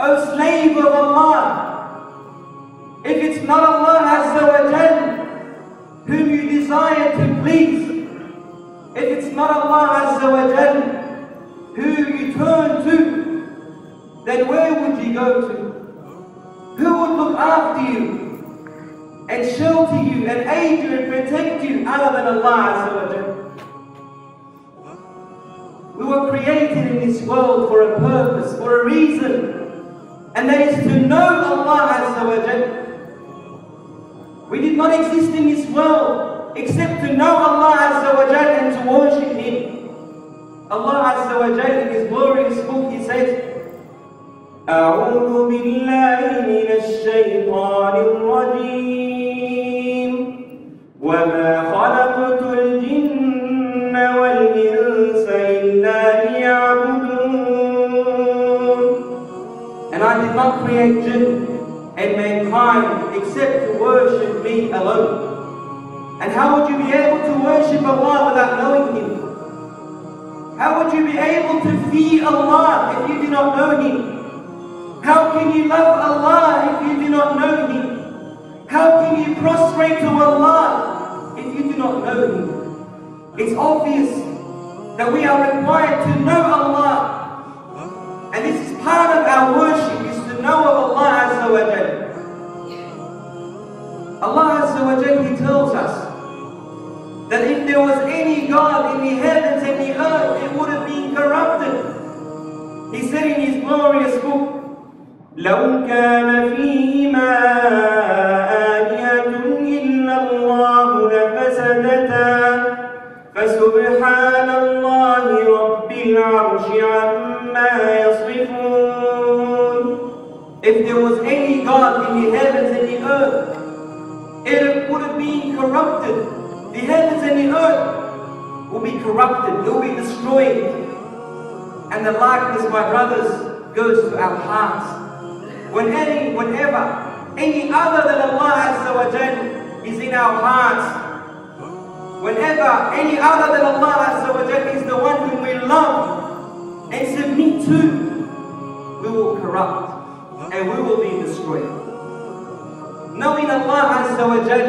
O slave of Allah, if it's not Allah Azza wa Jal whom you desire to please, if it's not Allah Azza wa Jal who you turn to, then where would you go to? Who would look after you and shelter you and aid you and protect you other than Allah Azza wa Jal? We were created in this world for a purpose, for a reason, and that is to know Allah Azza wa Jal. We did not exist in this world except to know Allah Azza wa Jal and to worship Him. Allah Azza wa Jal in His glorious book, He says, أعوذ بالله من الشيطان الرجيم وما خلقت الجن والإنس إلا ليعبدون. And I did not create jinn and mankind except to worship me alone. And how would you be able to worship Allah without knowing Him? How would you be able to fear Allah if you do not know Him? How can you love Allah if you do not know Him? How can you prostrate to Allah if you do not know Him? It's obvious that we are required to know Allah. And this is part of our worship, is to know of Allah Azza wa Jal. Allah Azza wa Jal, He tells us that if there was any God in the heavens and the earth, it would have been corrupted. He said in His glorious book, لو كان فيهما آلهة إلا الله لفسدتا فسبحان الله رب العرش عما يصفون. If there was any God in the heavens and the earth, it would have been corrupted. The heavens and the earth will be corrupted, it will be destroyed. And the likeness, my brothers, goes to our hearts. Whenever any other than Allah Azza wa Jal is in our hearts, whenever any other than Allah Azza wa Jal is the one whom we love and submit to, we will corrupt and we will be destroyed. Knowing Allah Azza wa Jal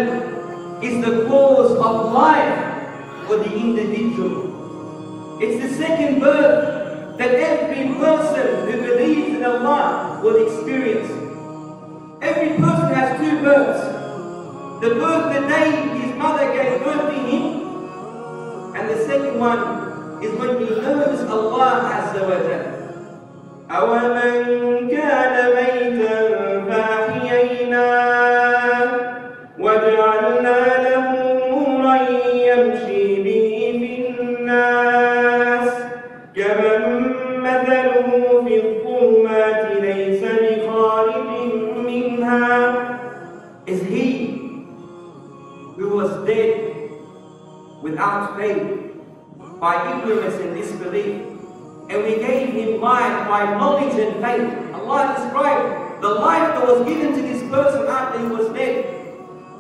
is the cause of life for the individual. It's the second birth that every person who believes in Allah will experience. Every person has two births. The birth the day his mother gave birth to him, and the second one is when he knows Allah Azza wa Jalla. أَوَمَنْ كَانَ مَيْتًا فَأَحْيَيْنَاهُ وَجَعَلْنَا لَهُ نُورًا يَمْشِي بِهِ فِي النَّاسِ كَمَنْ مَثَلُهُ فِي الظُّلُمَاتِ لَيْسَ بِخَارِجٍ مِنْهَا. Is he who was dead without faith, by ignorance and disbelief, and we gave him life by knowledge and faith. Allah described the life that was given to this person after he was dead.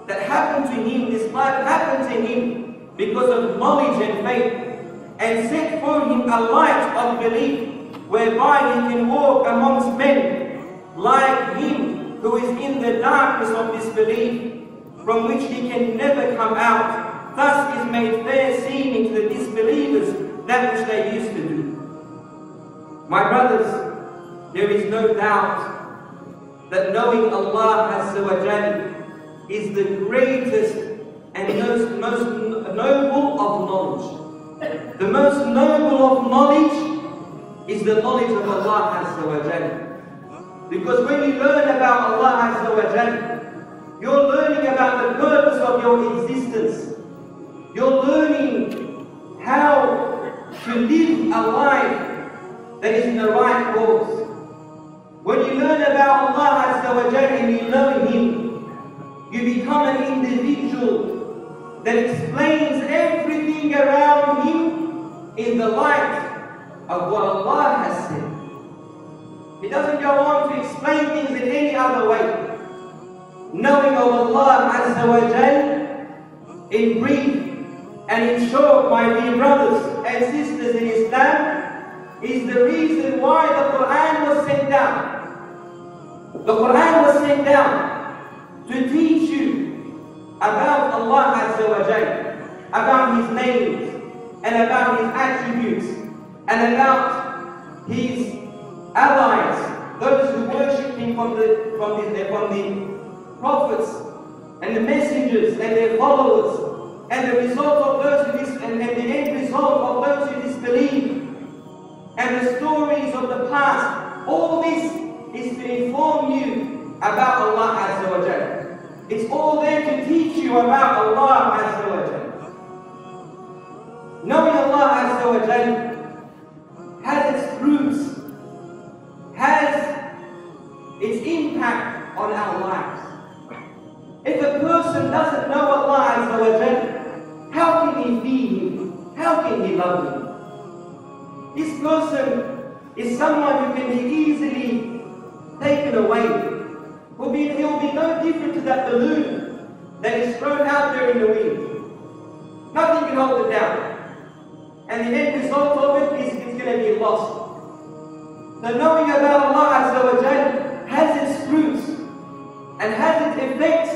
That happened to him, this life happened to him because of knowledge and faith, and set for him a light of belief, whereby he can walk amongst men like him who is in the darkness of disbelief, from which he can never come out. Thus is made fair seeming to the disbelievers that which they used to do. My brothers, there is no doubt that knowing Allah Azza wa Jalla is the greatest and most noble of knowledge. The most noble of knowledge is the knowledge of Allah Azza wa Jalla. Because when you learn about Allah Azza wa Jalla, you're learning about the purpose of your existence. You're learning how to live a life that is in the right course. When you learn about Allah Azza wa Jalla and you know Him, you become an individual that explains everything around him in the light of what Allah has said. He doesn't go on to explain things in any other way. Knowing of Allah Azza wa Jalla in brief and in short, my dear brothers and sisters in Islam, is the reason why the Quran was sent down. The Quran was sent down to teach you about Allah Azza wa Jalla, about His names, and about His attributes, and about His allies, those who worship Him from the prophets and the messengers and their followers, and the result of those who and the end result of those who disbelieve, and the stories of the past. All this is to inform you about Allah Azza wa Jalla. It's all there to teach you about Allah Azza wa Jalla. Knowing Allah Azza wa Jalla has its roots, has its impact on our lives. If a person doesn't know Allah Azza wa Jalla, how can he feed Him? How can he love Him? This person is someone who can be easily taken away. He will be no different to that balloon that is thrown out there in the wind. Nothing can hold it down. And the end result of it is it's going to be lost. So knowing about Allah Azza wa Jalla has its roots and has its effects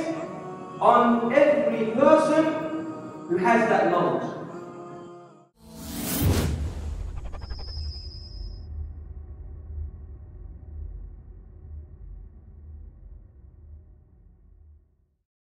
on every person who has that knowledge.